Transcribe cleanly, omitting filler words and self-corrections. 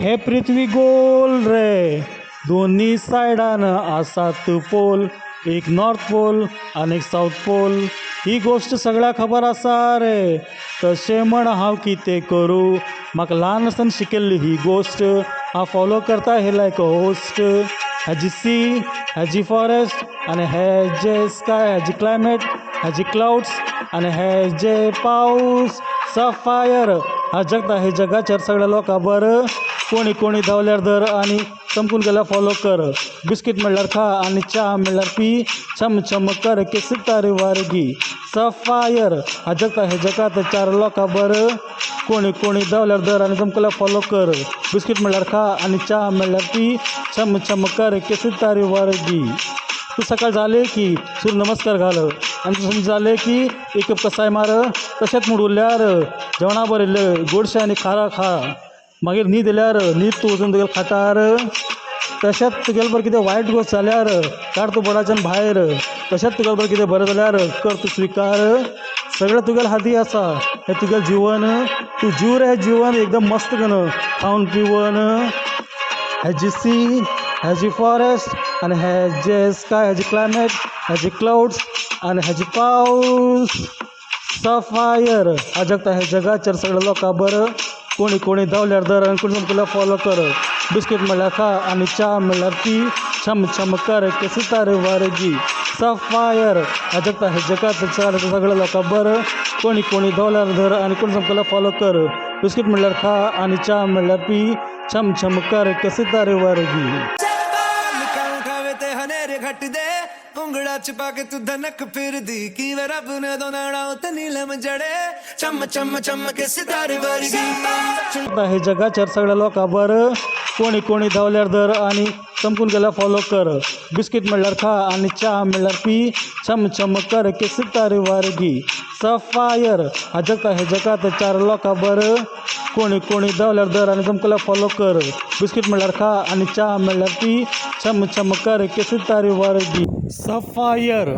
हे पृथ्वी गोल रे, दोन्ही सायडानं आसात पोल, एक नॉर्थ पोल आणि एक साऊथ पोल. ही गोष्ट सगळ्या खबर आसा रे, तशें म्हण हांव कितें करूं. म्हाका ल्हान आसतना शिकयल्ली ही गोष्ट, हांव फॉलो करता हे लायक अ होस्ट. हेजी सी, हेजी फॉरेस्ट आनी हेजे स्काय, हेजी क्लायमेट, हेजी क्लाउड्स आनी हेजे पावस. फायर हा जगता हे जगाचेर सगळ्या लोकां बरं. कोणी कोणी धांवल्यार धर आनी चमकून गेल्यार फॉलो कर. बिस्कीट म्हणल्यार खा आनी च्या म्हणल्यार पी, छम छम कर केसी तारी वारगी. फायर हा जगता हे जगात चार लोकां बरं. कोणी कोणी धांवल्यार धर आनी चमकल्यार फॉलो कर. बिस्कीट म्हणल्यार खा आनी च्या म्हणल्यार पी, छम छम कर केसी तारी वारगी. तू सकाळ झाले की सूर्य नमस्कार घाल आनी तू संज जाले की एक कप कसाय मार. तशेंच म्हूण उरल्यार जेवणा बरयल्लें गोडशें आनी खारा खा. मागीर न्हीद येयल्यार न्हीद तूं वचून तुगेल्या खाटार. तशेंच तुगेलें बरें कितें वायट गोश्ट जाल्यार काड तूं बोर्डाच्यान भायर. तशेंच तुगेलें बरें कितें बरें जाल्यार कर तूं स्विकार. सगळें तुगेल्या हाती आसा हें तुगेलें जिवन. तूं जीव रे हें जीवन एकदम मस्त करून खावन पिवन. हेजी सी, हेजी फॉरेस्ट आनी हेजे स्काय, हेजी क्लायमेट, हेजी क्लाउड्स आनी हेजी पावस. फायर हा जगता हे जगाचेर सगळ्या लोकां बरं. कोणी कोणी धांवल्यार धर आनी कोणी चमकल्यार फॉलो कर. बिस्कीट म्हणल्यार खा आनी च्या म्हणल्यार पी, छम छम कर केसी तारी वारगी. फायर हा जगता हे जगात सगळ्या लोकां बरं. कोणी कोणी धांवल्यार धर आनी कोणी चमकल्यार फॉलो कर. बिस्कीट म्हणल्यार खा आनी च्या म्हणल्यार पी, छम छम कर केसी तारी वारगी. घट दे उंगड़ा छिपा के तू धनक फिर दी की वे रब ने दो नाड़ाओ ते नीलम जड़े चम चम चम के सितारे वर्गी. हे जगाचेर सगळ्या लोकां बरं. कोणी कोणी धांवल्यार धर आनी चमकून गेल्यार फॉलो कर. बिस्कीट म्हणल्यार खा आनी च्या म्हणल्यार पी, छम छम कर केसी तारी वारगी. फायर हा जगता हे जगात चार लोकां बरं. कोणी कोणी धांवल्यार धर आनी चमकल्यार फॉलो कर. बिस्कीट म्हणल्यार खा आनी च्या म्हणल्यार पी, छम छम कर केसी तारी वारगी. फायर